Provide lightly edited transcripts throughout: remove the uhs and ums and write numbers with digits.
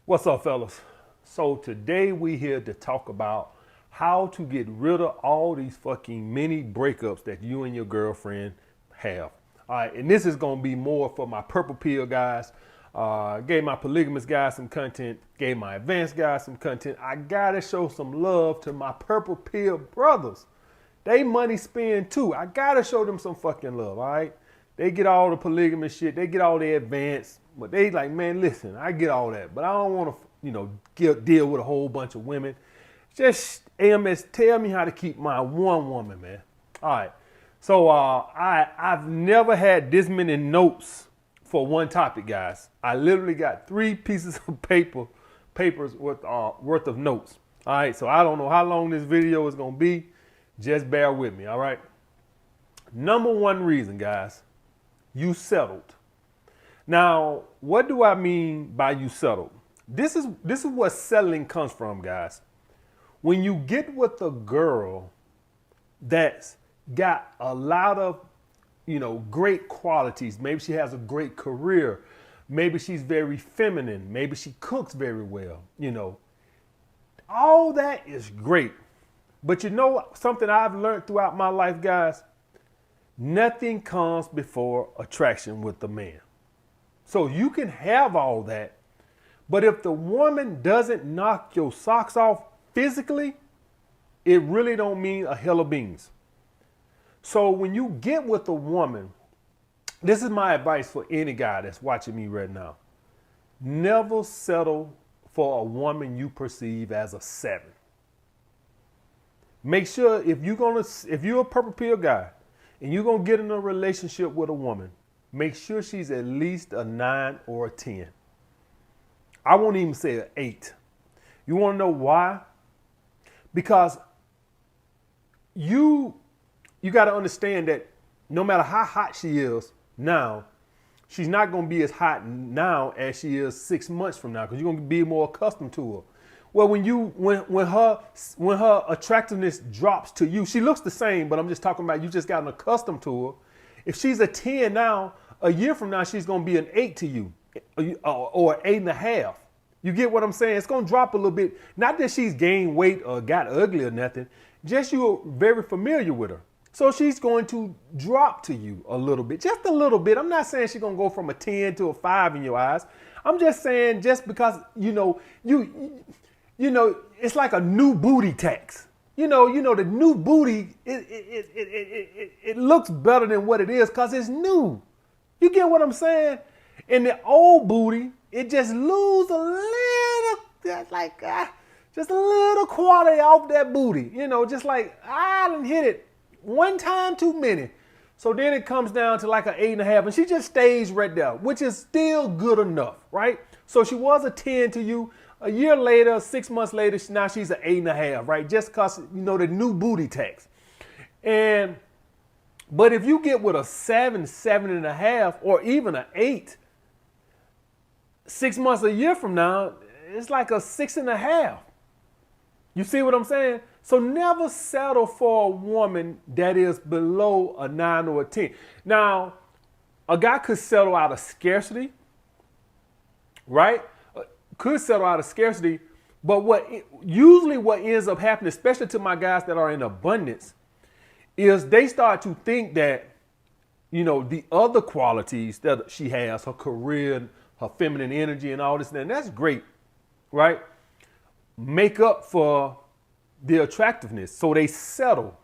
What's up, fellas? So today we here to talk about how to get rid of all these fucking mini breakups that you and your girlfriend have. All right, and this is gonna be more for my purple pill guys. Gave my polygamous guys some content. Gave my advanced guys some content. I gotta show some love to my purple pill brothers. They money spend too. I gotta show them some fucking love. All right, they get all the polygamous shit. They get all the advanced. But they like, man, listen, I get all that, but I don't want to, deal with a whole bunch of women. Just AMS, tell me how to keep my one woman, man. All right. So I've never had this many notes for one topic, guys. I literally got 3 pieces of papers worth of notes. All right. So I don't know how long this video is gonna be. Just bear with me. All right. Number one reason, guys, you settled. Now, what do I mean by you settled? This is what settling comes from, guys. When you get with a girl that's got a lot of, great qualities. Maybe she has a great career. Maybe she's very feminine. Maybe she cooks very well. All that is great. But something I've learned throughout my life, guys, nothing comes before attraction with the man. So you can have all that, but if the woman doesn't knock your socks off physically, it really don't mean a hell of beans. So when you get with a woman, this is my advice for any guy that's watching me right now. Never settle for a woman you perceive as a 7. Make sure if you're a purple pill guy and you're gonna get in a relationship with a woman, make sure she's at least a 9 or a 10. I won't even say an 8. You want to know why? Because you got to understand that no matter how hot she is now, she's not going to be as hot now as she is 6 months from now, because you're going to be more accustomed to her. Well, when her attractiveness drops to you, she looks the same, but I'm just talking about you just gotten accustomed to her. If she's a 10 now, a year from now, she's going to be an 8 to you, or 8.5. You get what I'm saying? It's going to drop a little bit. Not that she's gained weight or got ugly or nothing. Just you're very familiar with her. So she's going to drop to you a little bit, just a little bit. I'm not saying she's going to go from a 10 to a 5 in your eyes. I'm just saying just because, it's like a new booty tax. The new booty, it looks better than what it is because it's new. You get what I'm saying? And the old booty, it just lose a little, just a little quality off that booty. Just like, I done hit it one time too many. So then it comes down to like an 8.5, and she just stays right there, which is still good enough, right? So she was a 10 to you. A year later, 6 months later, now she's an 8.5, right? Just because, the new booty tax. But if you get with a 7, 7.5, or even an 8, 6 months, a year from now, it's like a 6.5. You see what I'm saying? So never settle for a woman that is below a 9 or a 10. Now, a guy could settle out of scarcity, right? Could settle out of scarcity, but what ends up happening, especially to my guys that are in abundance, is they start to think that, the other qualities that she has, her career, her feminine energy and all this, and that's great, right? Make up for the attractiveness. So they settle.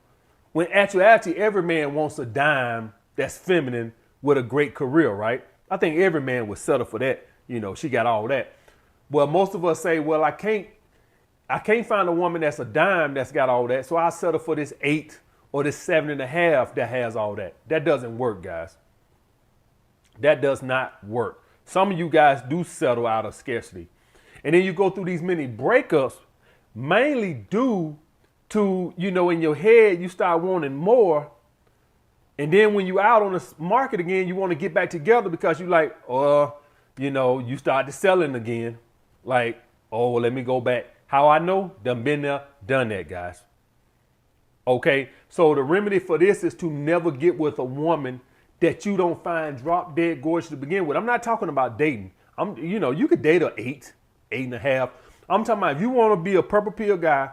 When actuality, every man wants a dime that's feminine with a great career, right? I think every man would settle for that. She got all that. Well, most of us say, well, I can't find a woman that's a dime that's got all that, so I'll settle for this 8 or this 7.5 that has all that. That doesn't work, guys. That does not work. Some of you guys do settle out of scarcity. And then you go through these many breakups, mainly due to, in your head, you start wanting more. And then when you out on the market again, you want to get back together because you like, you start to selling again. Like, well, let me go back. How I know? Done been there, done that, guys. Okay, so the remedy for this is to never get with a woman that you don't find drop dead gorgeous to begin with. I'm not talking about dating. You could date an 8. 8.5. I'm talking about if you want to be a purple pill guy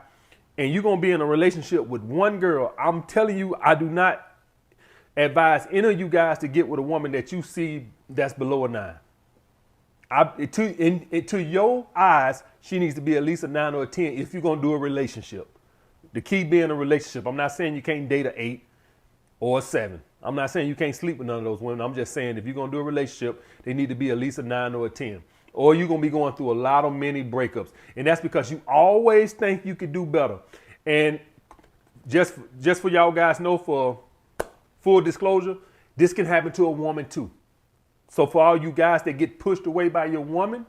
and you're going to be in a relationship with one girl, I'm telling you, I do not advise any of you guys to get with a woman that you see that's below a 9. To your eyes, she needs to be at least a 9 or a 10 if you're going to do a relationship. The key being a relationship. I'm not saying you can't date an 8 or a 7. I'm not saying you can't sleep with none of those women. I'm just saying if you're going to do a relationship, they need to be at least a 9 or a 10. Or you're going to be going through a lot of many breakups. And that's because you always think you could do better. And just for y'all guys know, for full disclosure, this can happen to a woman too. So for all you guys that get pushed away by your woman,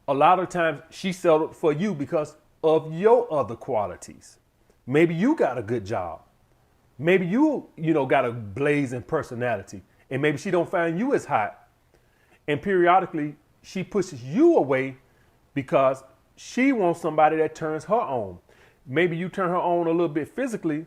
a lot of times she settled for you because of your other qualities. Maybe you got a good job. Maybe you got a blazing personality, and maybe she don't find you as hot. And periodically she pushes you away because she wants somebody that turns her on. Maybe you turn her on a little bit physically,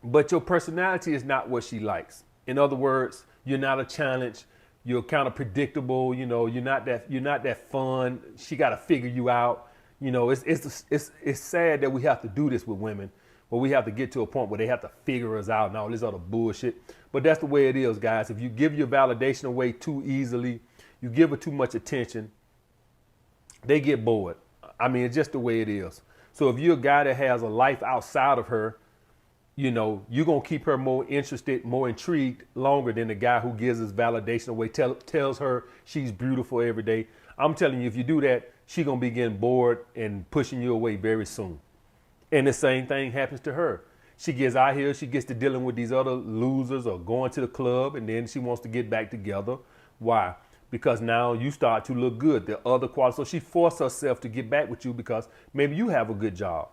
but your personality is not what she likes. In other words, you're not a challenge. You're kind of predictable. You're not that fun. She got to figure you out. It's sad that we have to do this with women, where we have to get to a point where they have to figure us out and all this other bullshit. But that's the way it is, guys. If you give your validation away too easily, you give her too much attention, they get bored. I mean, it's just the way it is. So if you're a guy that has a life outside of her, you're going to keep her more interested, more intrigued longer than the guy who gives his validation away, tells her she's beautiful every day. I'm telling you, if you do that, she's going to be getting bored and pushing you away very soon. And the same thing happens to her. She gets out here, she gets to dealing with these other losers or going to the club, and then she wants to get back together. Why? Because now you start to look good. The other qualities. So she forced herself to get back with you because maybe you have a good job.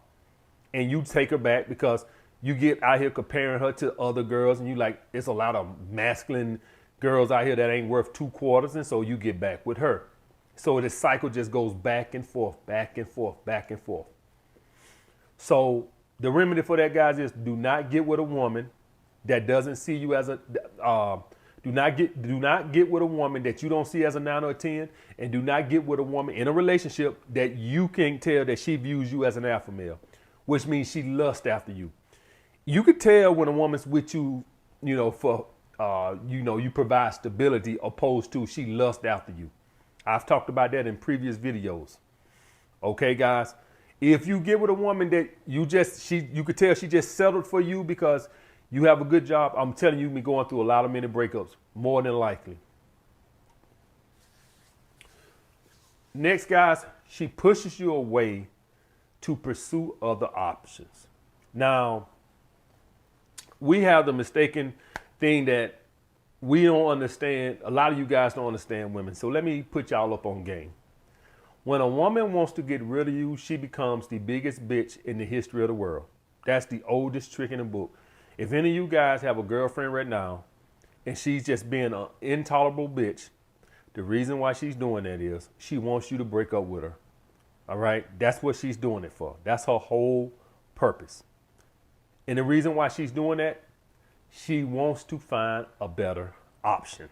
And you take her back because you get out here comparing her to other girls, and you like, it's a lot of masculine girls out here that ain't worth 2 quarters, and so you get back with her. So this cycle just goes back and forth, back and forth, back and forth. So the remedy for that, guys, is do not get with a woman that doesn't see you as a do not get with a woman that you don't see as a 9 or a 10, and do not get with a woman in a relationship that you can tell that she views you as an alpha male, which means she lusts after you. You could tell when a woman's with you, for you provide stability, opposed to she lusts after you. I've talked about that in previous videos. Okay, guys. If you get with a woman that you could tell she just settled for you because you have a good job, I'm telling you, you've been going through a lot of many breakups, more than likely. Next, guys, she pushes you away to pursue other options. Now, we have the mistaken thing that we don't understand. A lot of you guys don't understand women. So let me put y'all up on game. When a woman wants to get rid of you, she becomes the biggest bitch in the history of the world. That's the oldest trick in the book. If any of you guys have a girlfriend right now and she's just being an intolerable bitch, the reason why she's doing that is she wants you to break up with her. All right? That's what she's doing it for. That's her whole purpose. And the reason why she's doing that, she wants to find a better option.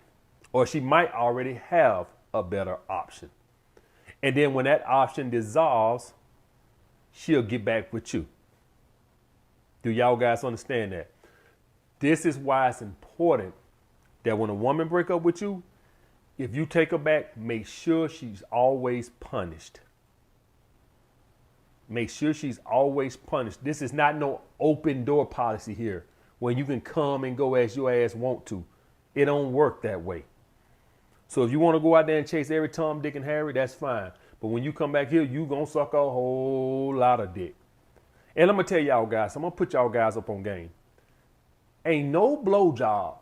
Or she might already have a better option. And then when that option dissolves, she'll get back with you. Do y'all guys understand that? This is why it's important that when a woman break up with you, if you take her back, make sure she's always punished. Make sure she's always punished. This is not no open door policy here where you can come and go as your ass want to. It don't work that way. So if you want to go out there and chase every Tom, Dick, and Harry, that's fine. But when you come back here, you going to suck a whole lot of dick. And I'm going to tell y'all guys, I'm going to put y'all guys up on game. Ain't no blowjob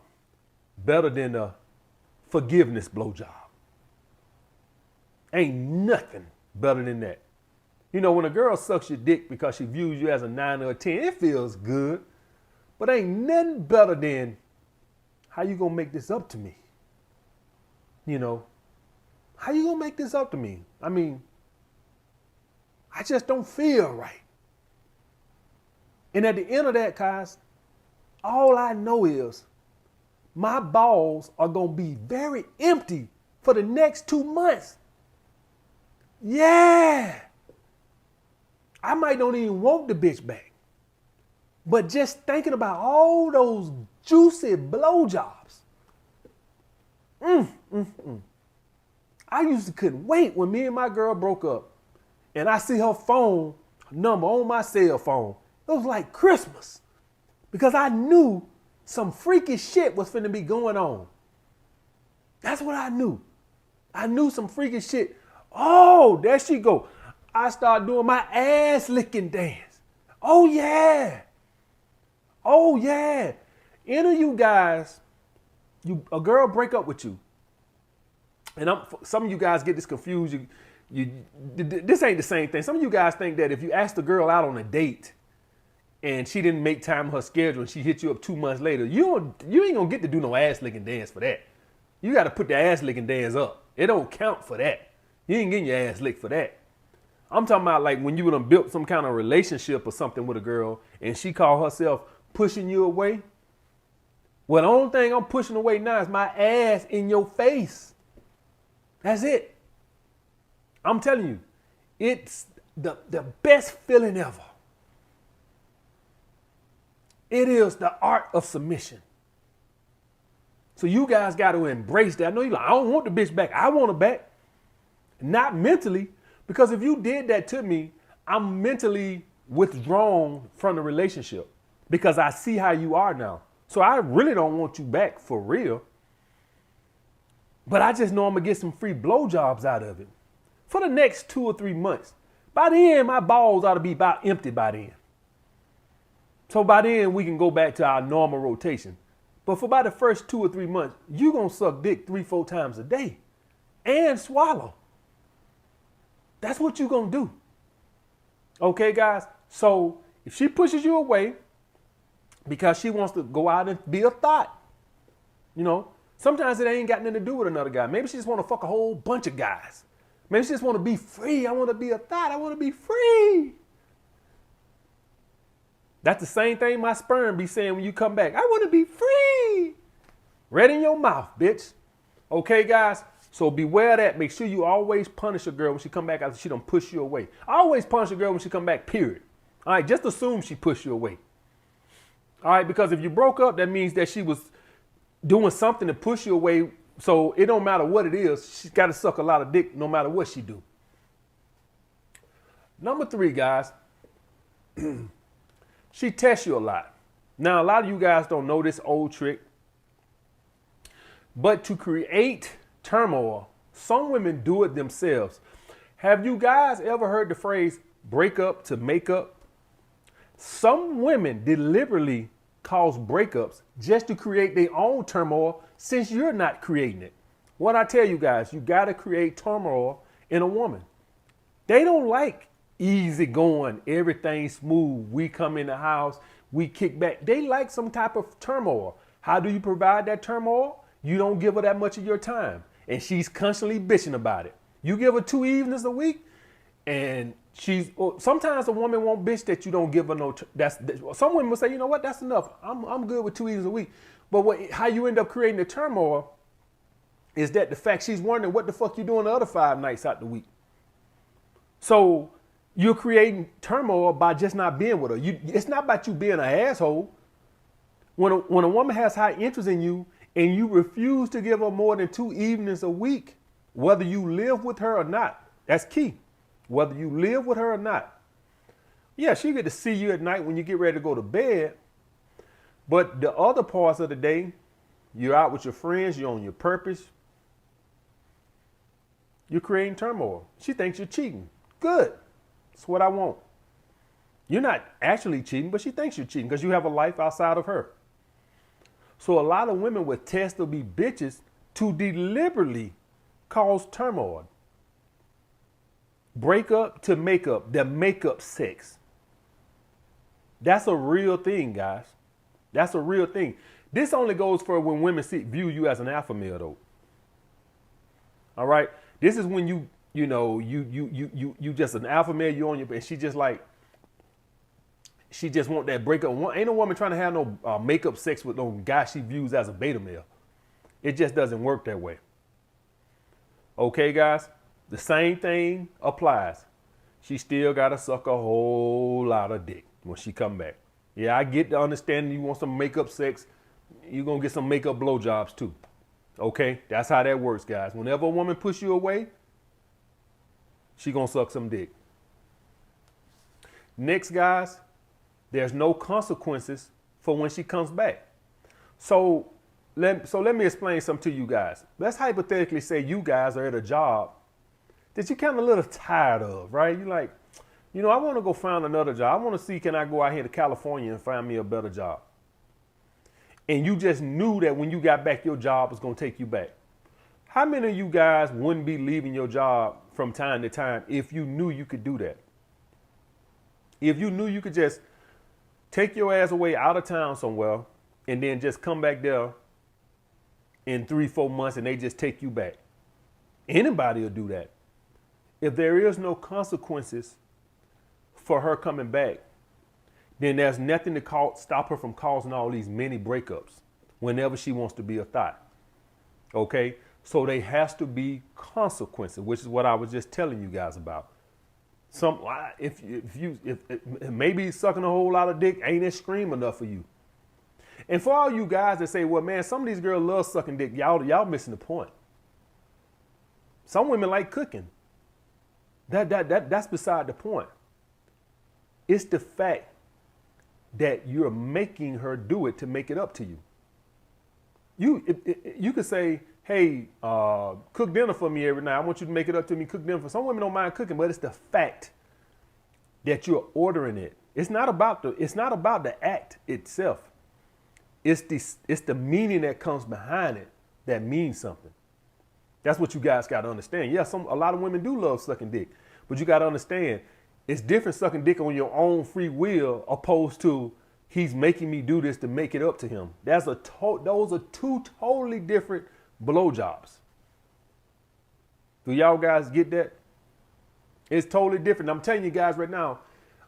better than a forgiveness blowjob. Ain't nothing better than that. When a girl sucks your dick because she views you as a 9 or a 10, it feels good. But ain't nothing better than, how you gonna make this up to me? How you gonna make this up to me? I mean, I just don't feel right. And at the end of that, guys, all I know is my balls are gonna be very empty for the next 2 months. Yeah. I might don't even want the bitch back. But just thinking about all those juicy blowjobs. I used to couldn't wait when me and my girl broke up and I see her phone number on my cell phone. It was like Christmas because I knew some freaky shit was finna be going on. That's what I knew. I knew some freaky shit. Oh, there she go. I started doing my ass licking dance. Oh yeah. Oh yeah. Any of you guys, a girl break up with you. And some of you guys get this confused. This ain't the same thing. Some of you guys think that if you ask the girl out on a date and she didn't make time in her schedule and she hit you up 2 months later, you ain't gonna get to do no ass licking dance for that. You got to put the ass licking dance up. It don't count for that. You ain't getting your ass licked for that. I'm talking about like when you would have built some kind of relationship or something with a girl and she called herself pushing you away. Well, the only thing I'm pushing away now is my ass in your face. That's it. I'm telling you, it's the best feeling ever. It is the art of submission. So you guys got to embrace that. I know you're like, I don't want the bitch back. I want her back. Not mentally, because if you did that to me, I'm mentally withdrawn from the relationship because I see how you are now. So I really don't want you back for real. But I just know I'm going to get some free blowjobs out of it for the next 2 or 3 months. By the end, my balls ought to be about empty by then. So by then, we can go back to our normal rotation. But for about the first 2 or 3 months, you're going to suck dick 3-4 times a day and swallow. That's what you're going to do. Okay, guys? So if she pushes you away because she wants to go out and be a thought, you know, sometimes it ain't got nothing to do with another guy. Maybe she just want to fuck a whole bunch of guys. Maybe she just want to be free. I want to be a thought. I want to be free. That's the same thing my sperm be saying when you come back. I want to be free. Right in your mouth, bitch. Okay, guys? So beware of that. Make sure you always punish a girl when she come back after she done push you away. Always punish a girl when she come back, period. All right, just assume she pushed you away. All right, because if you broke up, that means that she was doing something to push you away. So it don't matter what it is. She's got to suck a lot of dick no matter what she do. Number 3, guys. She tests you a lot. Now, a lot of you guys don't know this old trick. But to create turmoil, some women do it themselves. Have you guys ever heard the phrase break up to make up? Some women deliberately cause breakups just to create their own turmoil since you're not creating it. What I tell you guys, you got to create turmoil in a woman. They don't like easy going, everything smooth. We come in the house, we kick back. They like some type of turmoil. How do you provide that turmoil? You don't give her that much of your time. And she's constantly bitching about it. You give her 2 evenings a week and sometimes a woman won't bitch that you don't give her no, some women will say, you know what, that's enough. I'm good with 2 evenings a week. But how you end up creating the turmoil is that the fact she's wondering what the fuck you doing the other 5 nights out the week. So you're creating turmoil by just not being with her. It's not about you being an asshole. When a woman has high interest in you and you refuse to give her more than 2 evenings a week, whether you live with her or not, that's key. Whether you live with her or not. Yeah, she get to see you at night when you get ready to go to bed. But the other parts of the day, you're out with your friends, you're on your purpose. You're creating turmoil. She thinks you're cheating. Good. That's what I want. You're not actually cheating, but she thinks you're cheating because you have a life outside of her. So a lot of women would test or be bitches to deliberately cause turmoil. Break up to make up, the makeup sex. That's a real thing, guys. That's a real thing. This only goes for when women view you as an alpha male, though. All right. This is when you just an alpha male. You on your, and she just want that breakup. Ain't no woman trying to have no makeup sex with no guy she views as a beta male. It just doesn't work that way. Okay, guys. The same thing applies. She still got to suck a whole lot of dick when she come back. Yeah, I get the understanding you want some makeup sex. You're going to get some makeup blowjobs too. Okay? That's how that works, guys. Whenever a woman push you away, she going to suck some dick. Next, guys, there's no consequences for when she comes back. So let me explain something to you guys. Let's hypothetically say you guys are at a job that you're kind of a little tired of, right? You're like, I want to go find another job. I want to see, can I go out here to California and find me a better job? And you just knew that when you got back, your job was going to take you back. How many of you guys wouldn't be leaving your job from time to time if you knew you could do that? If you knew you could just take your ass away out of town somewhere and then just come back there in 3-4 months and they just take you back. Anybody will do that. If there is no consequences for her coming back, then there's nothing to stop her from causing all these mini breakups whenever she wants to be a thought. Okay? So there has to be consequences, which is what I was just telling you guys about. If maybe sucking a whole lot of dick ain't extreme enough for you. And for all you guys that say, well, man, some of these girls love sucking dick, y'all missing the point. Some women like cooking. That's beside the point. It's the fact that you're making her do it to make it up to you. You could say, hey, cook dinner for me every night. I want you to make it up to me, cook dinner for. Some women don't mind cooking, but it's the fact that you're ordering it. It's not about the act itself. It's the meaning that comes behind it that means something. That's what you guys got to understand. Yeah, a lot of women do love sucking dick, but you got to understand it's different sucking dick on your own free will opposed to he's making me do this to make it up to him. Those are two totally different blowjobs. Do y'all guys get that? It's totally different. I'm telling you guys right now,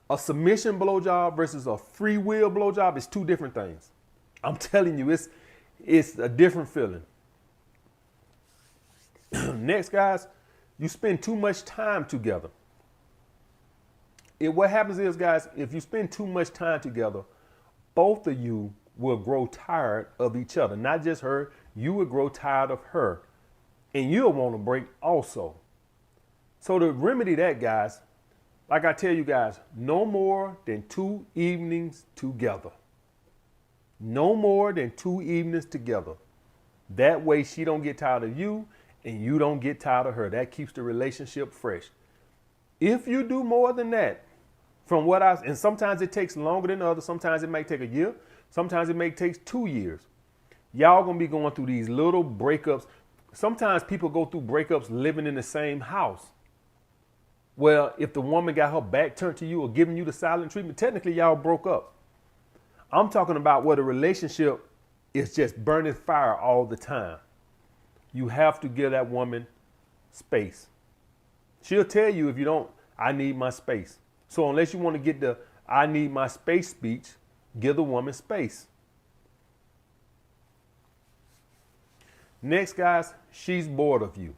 a submission blowjob versus a free will blowjob is two different things. I'm telling you, it's a different feeling. Next, guys, you spend too much time together. What happens is, guys, if you spend too much time together, both of you will grow tired of each other. Not just her, you will grow tired of her. And you'll want to break also. So to remedy that, guys, like I tell you guys, no more than 2 evenings together. No more than 2 evenings together. That way she don't get tired of you and you don't get tired of her. That keeps the relationship fresh. If you do more than that, and sometimes it takes longer than others. Sometimes it might take a year. Sometimes it may take 2 years. Y'all gonna be going through these little breakups. Sometimes people go through breakups living in the same house. Well, if the woman got her back turned to you or giving you the silent treatment, technically y'all broke up. I'm talking about where the relationship is just burning fire all the time. You have to give that woman space. She'll tell you if you don't, I need my space. So unless you want to get the I need my space speech, give the woman space. Next, guys, she's bored of you.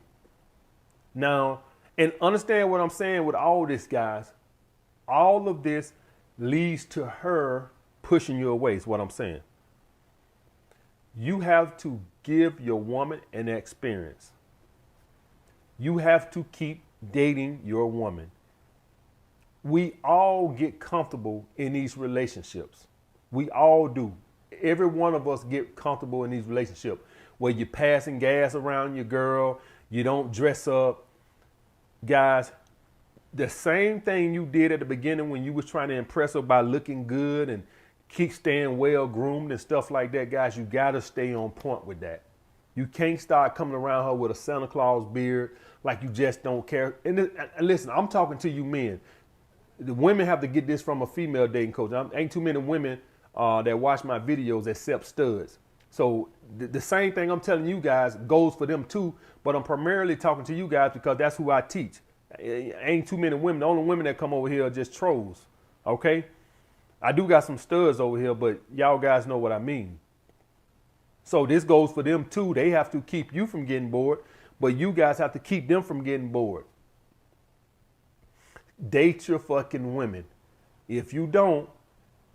Now, and understand what I'm saying with all this, guys. All of this leads to her pushing you away is what I'm saying. You have to give your woman an experience. You have to keep dating your woman. We all get comfortable in these relationships. We all do. Every one of us get comfortable in these relationships where you're passing gas around your girl, you don't dress up. Guys, the same thing you did at the beginning when you was trying to impress her by looking good and keep staying well groomed and stuff like that, guys, you got to stay on point with that. You can't start coming around her with a Santa Claus beard like you just don't care. And listen, I'm talking to you men. The women have to get this from a female dating coach. Ain't too many women that watch my videos except studs. So the same thing I'm telling you guys goes for them too, but I'm primarily talking to you guys because that's who I teach. Ain't too many women. The only women that come over here are just trolls, okay? I do got some studs over here, but y'all guys know what I mean. So this goes for them too. They have to keep you from getting bored, But you guys have to keep them from getting bored. Date your fucking women. If you don't,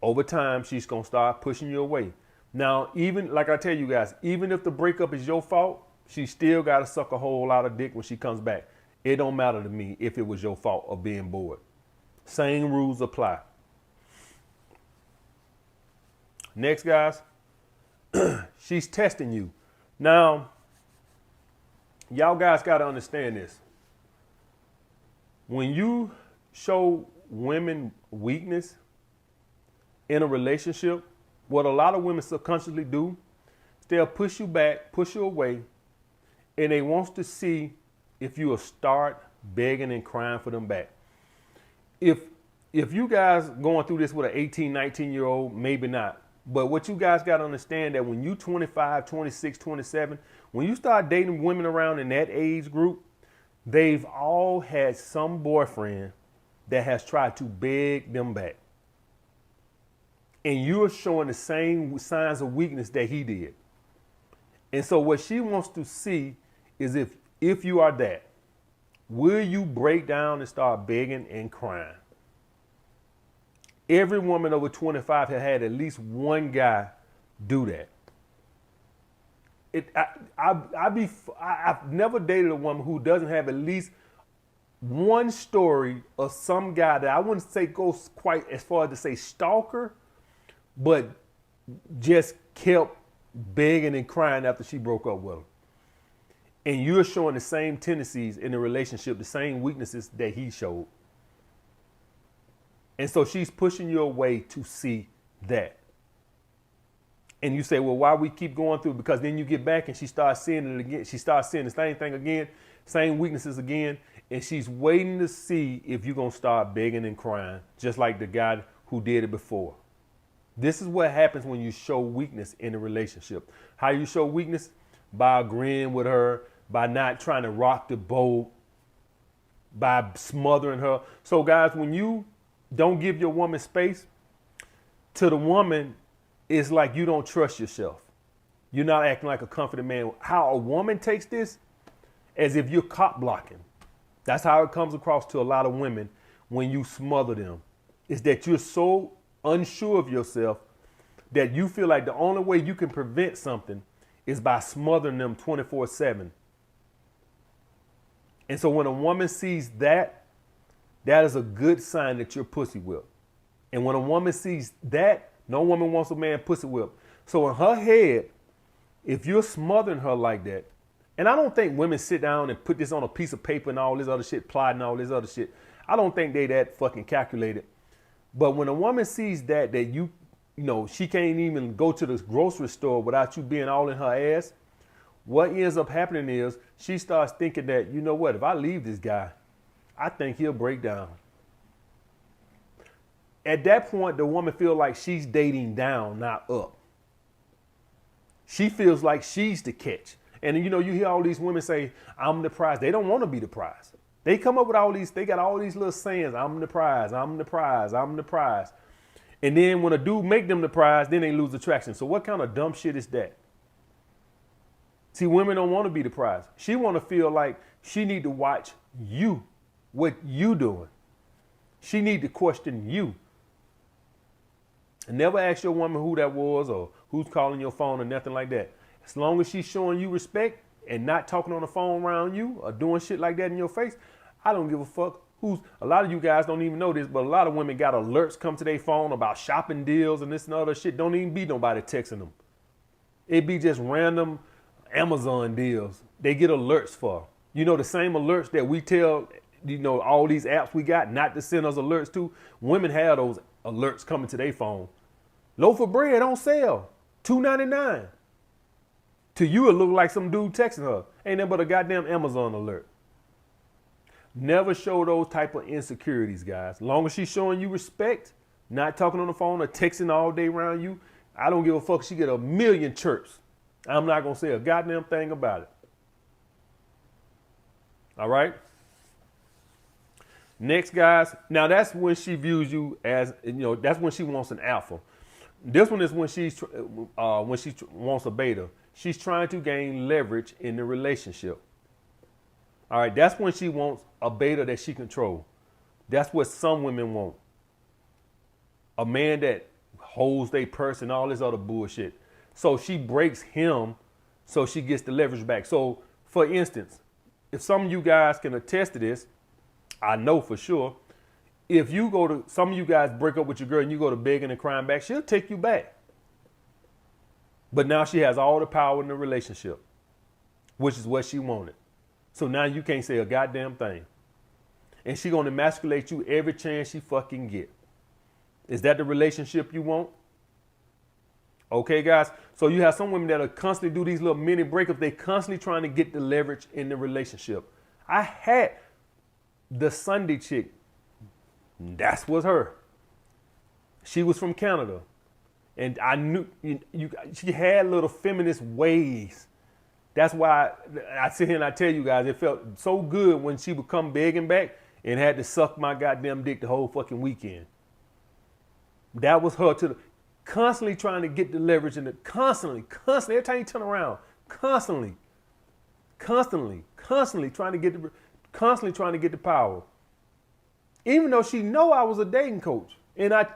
over time, she's going to start pushing you away. Now, even like I tell you guys, even if the breakup is your fault, she still got to suck a whole lot of dick when she comes back. It don't matter to me if it was your fault of being bored. Same rules apply. Next, guys, she's testing you. Now, y'all guys got to understand this. When you show women weakness in a relationship, what a lot of women subconsciously do, they'll push you back, push you away, and they want to see if you will start begging and crying for them back. If you guys going through this with an 18, 19-year-old, maybe not. But what you guys got to understand that when you 25, 26, 27, when you start dating women around in that age group, they've all had some boyfriend that has tried to beg them back. And you're showing the same signs of weakness that he did. And so what she wants to see is if you are that, will you break down and start begging and crying? Every woman over 25 has had at least one guy do that. I've never dated a woman who doesn't have at least one story of some guy that I wouldn't say goes quite as far as to say stalker, but just kept begging and crying after she broke up with him. And you're showing the same tendencies in the relationship, the same weaknesses that he showed. And so she's pushing you away to see that. And you say, well, why we keep going through? Because then you get back and she starts seeing it again. She starts seeing the same thing again, same weaknesses again. And she's waiting to see if you're going to start begging and crying, just like the guy who did it before. This is what happens when you show weakness in a relationship. How you show weakness? By agreeing with her, by not trying to rock the boat, by smothering her. So guys, when you don't give your woman space, to the woman, it's like you don't trust yourself. You're not acting like a confident man. How a woman takes this, as if you're cop blocking. That's how it comes across to a lot of women when you smother them. Is that you're so unsure of yourself that you feel like the only way you can prevent something is by smothering them 24/7. And so when a woman sees that, that is a good sign that you're pussy whipped. And when a woman sees that, no woman wants a man pussy whipped. So in her head, if you're smothering her like that, and I don't think women sit down and put this on a piece of paper and all this other shit, plotting all this other shit. I don't think they that fucking calculated. But when a woman sees that you know, she can't even go to the grocery store without you being all in her ass, what ends up happening is she starts thinking that, you know what, if I leave this guy, I think he'll break down. At that point, the woman feels like she's dating down, not up. She feels like she's the catch. And you know, you hear all these women say, I'm the prize. They don't want to be the prize. They come up with all these, they got all these little sayings, I'm the prize, I'm the prize, I'm the prize. And then when a dude make them the prize, then they lose attraction. So what kind of dumb shit is that? See, women don't want to be the prize. She want to feel like she need to watch you, what you doing. She need to question you. And never ask your woman who that was or who's calling your phone or nothing like that. As long as she's showing you respect and not talking on the phone around you or doing shit like that in your face, I don't give a fuck who's. A lot of you guys don't even know this, but a lot of women got alerts come to their phone about shopping deals and this and other shit. Don't even be nobody texting them. It be just random Amazon deals. They get alerts for. You know, the same alerts that we tell, you know, all these apps we got not to send us alerts to. Women have those alerts coming to their phone. Loaf of bread on sale, $2.99. To you, it look like some dude texting her. Ain't nothing but a goddamn Amazon alert. Never show those type of insecurities, guys. Long as she's showing you respect, not talking on the phone or texting all day around you, I don't give a fuck. She get a million chirps. I'm not going to say a goddamn thing about it. All right? Next, guys. Now, that's when she views you as, you know, that's when she wants an alpha. This one is when she wants a beta. She's trying to gain leverage in the relationship. All right, that's when she wants a beta that she control. That's what some women want. A man that holds their purse and all this other bullshit. So she breaks him so she gets the leverage back. So for instance, if some of you guys can attest to this, I know for sure, if you go to, some of you guys break up with your girl and you go to begging and crying back, she'll take you back. But now she has all the power in the relationship, which is what she wanted. So now you can't say a goddamn thing. And she gonna emasculate you every chance she fucking get. Is that the relationship you want? Okay, guys. So you have some women that are constantly do these little mini breakups. They constantly trying to get the leverage in the relationship. I had the Sunday chick. That was her. She was from Canada. And I knew she had little feminist ways. That's why I sit here and I tell you guys, it felt so good when she would come begging back and had to suck my goddamn dick the whole fucking weekend. That was her constantly trying to get the leverage in it. Constantly. Every time you turn around, constantly trying to get the power. Even though she know I was a dating coach, and I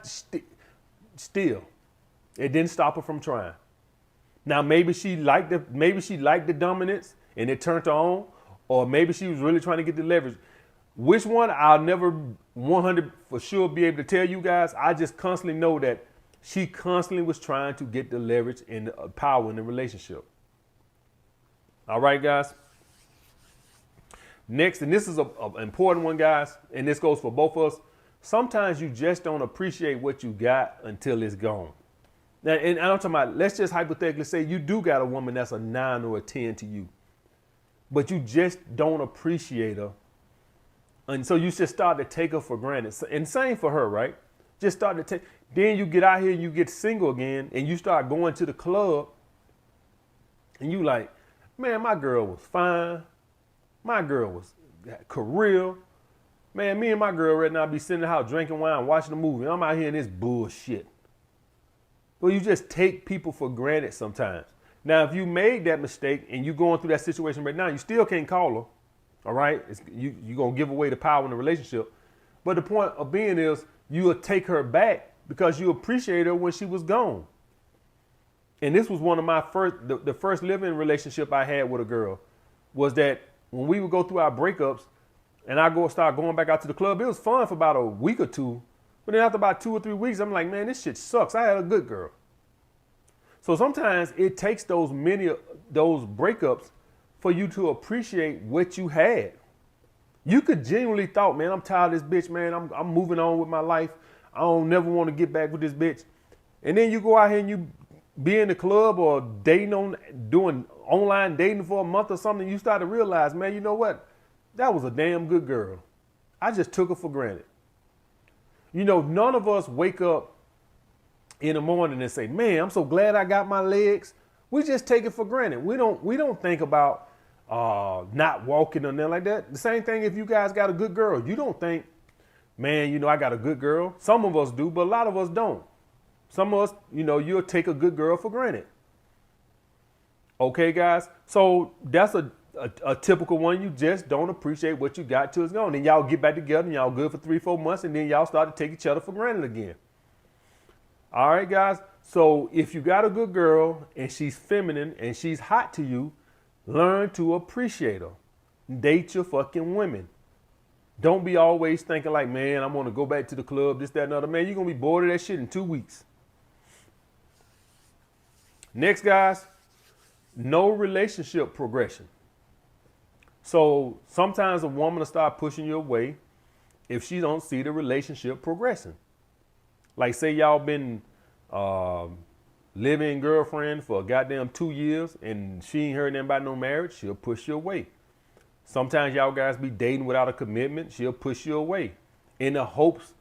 still, it didn't stop her from trying. Now maybe she liked the dominance and it turned her on, or maybe she was really trying to get the leverage. Which one, I'll never 100 for sure be able to tell you guys. I just constantly know that she constantly was trying to get the leverage and the power in the relationship. All right, guys. Next, and this is an important one, guys, and this goes for both of us. Sometimes you just don't appreciate what you got until it's gone. Now, and I'm talking about, let's just hypothetically say you do got a woman that's a 9 or a 10 to you, but you just don't appreciate her. And so you just start to take her for granted. And same for her, right? Just start to take, then you get out here and you get single again and you start going to the club and you like, man, my girl was fine. My girl was career. Man, me and my girl right now be sitting in the house drinking wine, watching a movie. I'm out here in this bullshit. Well, you just take people for granted sometimes. Now, if you made that mistake and you're going through that situation right now, you still can't call her. All right? You're going to give away the power in the relationship. But the point of being is you will take her back because you appreciate her when she was gone. And this was one of my the first living relationship I had with a girl was that when we would go through our breakups and I start going back out to the club, it was fun for about a week or two. But then after about 2 or 3 weeks, I'm like, man, this shit sucks. I had a good girl. So sometimes it takes those breakups for you to appreciate what you had. You could genuinely thought, man, I'm tired of this bitch, man. I'm moving on with my life. I don't never want to get back with this bitch. And then you go out here and you be in the club or doing online dating for a month or something. You start to realize, man, you know what? That was a damn good girl. I just took her for granted. You know, none of us wake up in the morning and say, man, I'm so glad I got my legs. We just take it for granted. We don't think about not walking or nothing like that. The same thing if you guys got a good girl. You don't think, man, you know, I got a good girl. Some of us do, but a lot of us don't. Some of us, you know, you'll take a good girl for granted. Okay, guys? So that's a typical one. You just don't appreciate what you got till it's gone. Then y'all get back together and y'all good for 3-4 months and then y'all start to take each other for granted again. All right, guys? So if you got a good girl and she's feminine and she's hot to you, learn to appreciate her. Date your fucking women. Don't be always thinking like, man, I'm going to go back to the club, this, that, and other. Man, you're going to be bored of that shit in 2 weeks. Next, guys, no relationship progression. So sometimes a woman will start pushing you away if she don't see the relationship progressing. Like say y'all been living girlfriend for a goddamn 2 years and she ain't heard nothing about no marriage, she'll push you away. Sometimes y'all guys be dating without a commitment, she'll push you away in the hopes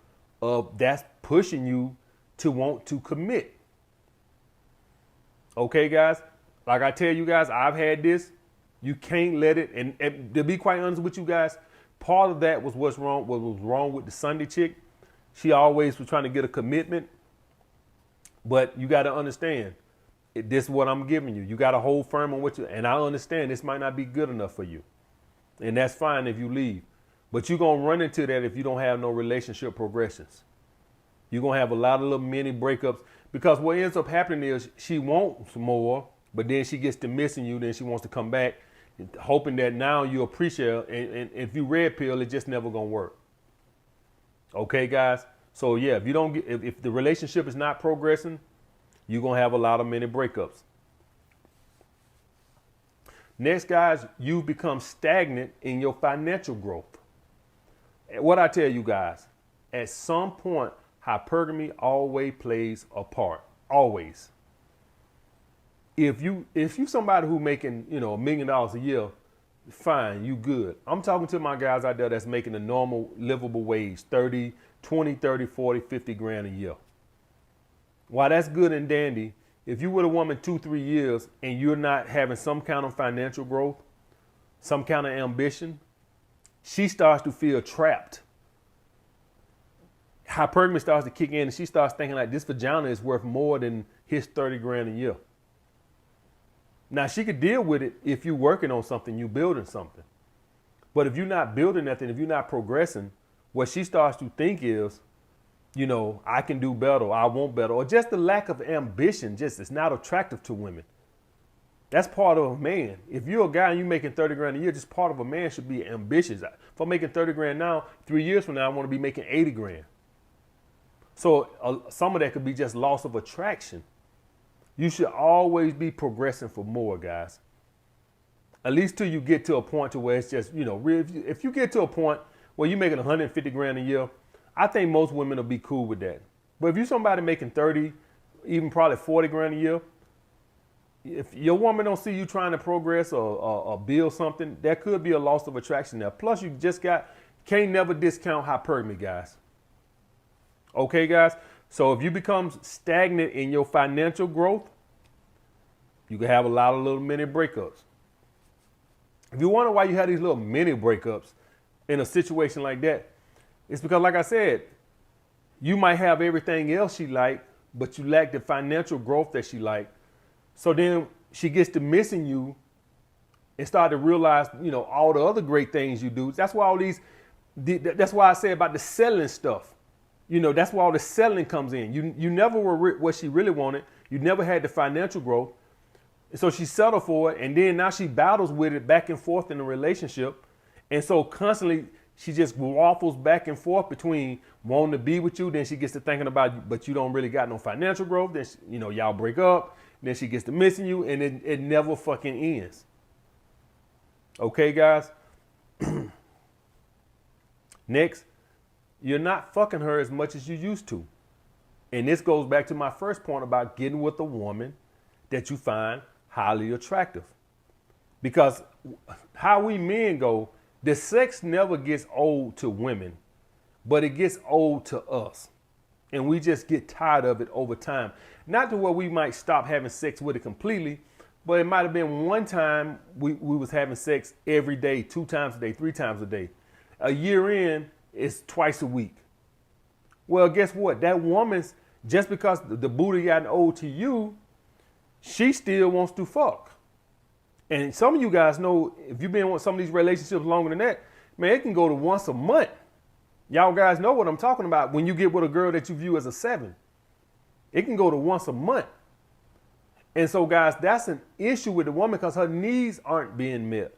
of that's pushing you to want to commit. Okay, guys? Like I tell you guys, I've had this. You can't let it, and to be quite honest with you guys, part of that was what was wrong with the Sunday chick. She always was trying to get a commitment, but you got to understand, this is what I'm giving you. You got to hold firm on what you, and I understand this might not be good enough for you. And that's fine if you leave. But you're going to run into that if you don't have no relationship progressions. You're going to have a lot of little mini breakups because what ends up happening is she wants more, but then she gets to missing you. Then she wants to come back hoping that now you appreciate her. And if you red pill, it just never going to work. Okay, guys? So, yeah, if you don't get, if the relationship is not progressing, you're going to have a lot of mini breakups. Next, guys, you become stagnant in your financial growth. What I tell you guys, at some point, hypergamy always plays a part. Always. If you somebody who making, $1 million a year, fine, you good. I'm talking to my guys out there that's making a normal livable wage, 20, 30, 40, 50 grand a year. While that's good and dandy, if you with a woman 2-3 years and you're not having some kind of financial growth, some kind of ambition, she starts to feel trapped. Hypergamy starts to kick in and she starts thinking like this vagina is worth more than his 30 grand a year. Now she could deal with it if you're working on something, you building something. But if you're not building nothing, if you're not progressing, what she starts to think is, I can do better, or I want better, or just the lack of ambition just is not attractive to women. That's part of a man. If you're a guy and you're making 30 grand a year, just part of a man should be ambitious. If I'm making 30 grand now, 3 years from now, I want to be making 80 grand. So some of that could be just loss of attraction. You should always be progressing for more, guys. At least till you get to a point to where it's just, if you get to a point where you're making 150 grand a year, I think most women will be cool with that. But if you're somebody making 30, even probably 40 grand a year, if your woman don't see you trying to progress or build something, there could be a loss of attraction there. Plus, you just can't never discount hypergamy, guys. Okay, guys? So if you become stagnant in your financial growth, you can have a lot of little mini breakups. If you wonder why you have these little mini breakups in a situation like that, it's because, like I said, you might have everything else she like, but you lack the financial growth that she like. So then she gets to missing you and start to realize, all the other great things you do. That's why that's why I say about the selling stuff. That's why all the selling comes in. You never were what she really wanted. You never had the financial growth. And so she settled for it. And then now she battles with it back and forth in the relationship. And so constantly she just waffles back and forth between wanting to be with you. Then she gets to thinking about you, but you don't really got no financial growth. Then, y'all break up. Then she gets to missing you and it never fucking ends. Okay, guys? Next. You're not fucking her as much as you used to. And this goes back to my first point about getting with a woman that you find highly attractive. Because how we men go, the sex never gets old to women, but it gets old to us. And we just get tired of it over time. Not to where we might stop having sex with it completely, but it might have been one time we was having sex every day, 2 times a day, 3 times a day. A year in, it's twice a week. Well, guess what? That woman's, just because the booty gotten old to you, she still wants to fuck. And some of you guys know, if you've been with some of these relationships longer than that, man, it can go to once a month. Y'all guys know what I'm talking about when you get with a girl that you view as a 7. It can go to once a month. And so, guys, that's an issue with the woman because her needs aren't being met.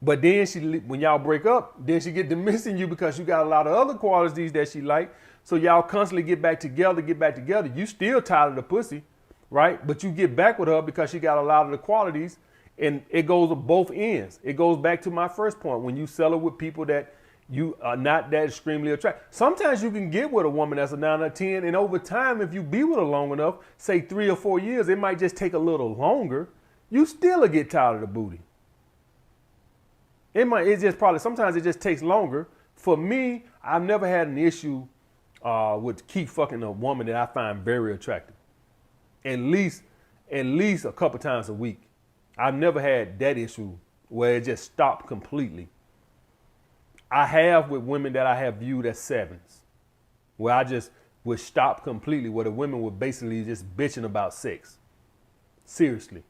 But then when y'all break up, then she get to missing you because you got a lot of other qualities that she like. So y'all constantly get back together. You still tired of the pussy, right? But you get back with her because she got a lot of the qualities, and it goes to both ends. It goes back to my first point. When you settle with people that you are not that extremely attractive. Sometimes you can get with a woman that's a 9 or 10, and over time, if you be with her long enough, say 3 or 4 years, it might just take a little longer. You still will get tired of the booty. Sometimes it just takes longer. For me, I've never had an issue with keep fucking a woman that I find very attractive. At least a couple times a week. I've never had that issue where it just stopped completely. I have with women that I have viewed as 7s, where I just would stop completely, where the women were basically just bitching about sex. Seriously.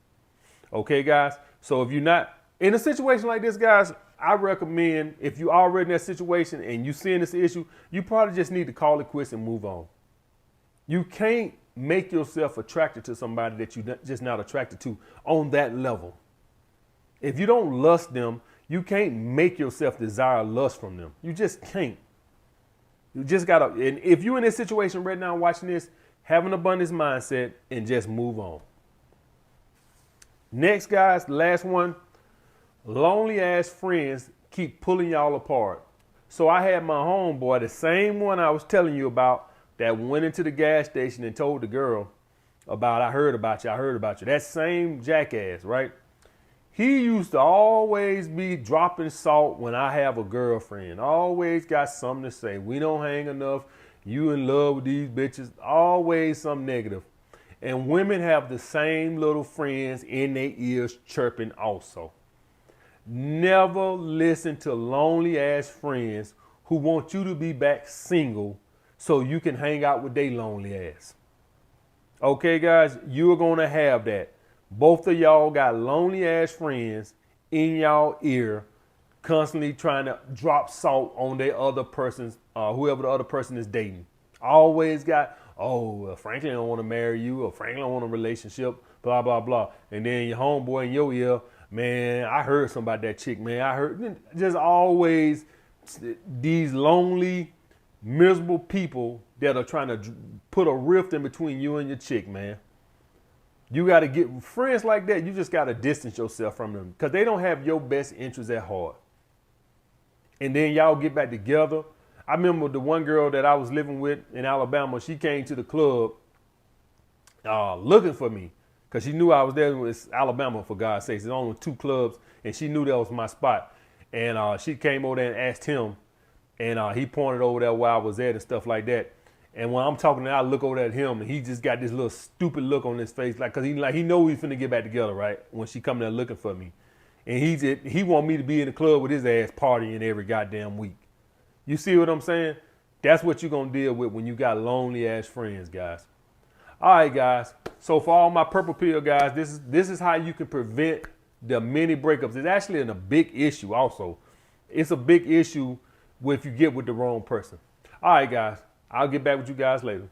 Okay, guys? So if you're not In a situation like this, guys, I recommend if you already in that situation and you seeing this issue, you probably just need to call it quits and move on. You can't make yourself attracted to somebody that you're just not attracted to on that level. If you don't lust them, you can't make yourself desire lust from them. You just can't. You just gotta, and if you're in this situation right now watching this, have an abundance mindset and just move on. Next, guys, last one. Lonely ass friends keep pulling y'all apart. So I had my homeboy, the same one I was telling you about, that went into the gas station and told the girl about, I heard about you. That same jackass, right? He used to always be dropping salt when I have a girlfriend. Always got something to say. We don't hang enough. You in love with these bitches. Always something negative. And women have the same little friends in their ears chirping also. Never listen to lonely ass friends who want you to be back single so you can hang out with their lonely ass. Okay, guys, you're going to have that. Both of y'all got lonely ass friends in y'all ear constantly trying to drop salt on their other person's, whoever the other person is dating. Always got, Franklin don't want to marry you, or Franklin don't want a relationship, blah, blah, blah. And then your homeboy in your ear, man, I heard something about that chick, man. I heard, just always these lonely, miserable people that are trying to put a rift in between you and your chick, man. You got to get friends like that. You just got to distance yourself from them because they don't have your best interests at heart. And then y'all get back together. I remember the one girl that I was living with in Alabama. She came to the club looking for me because she knew I was there. It's Alabama, for God's sakes. There's only 2 clubs, and she knew that was my spot. And she came over there and asked him, and he pointed over there where I was at and stuff like that. And when I'm talking, I look over at him, and he just got this little stupid look on his face, because he know we finna get back together, right? When she come there looking for me, and he want me to be in the club with his ass partying every goddamn week. You see what I'm saying? That's what you're gonna deal with when you got lonely ass friends, guys. All right, guys. So for all my purple pill guys, this is how you can prevent the many breakups. It's actually a big issue. Also, it's a big issue if you get with the wrong person. All right, guys. I'll get back with you guys later.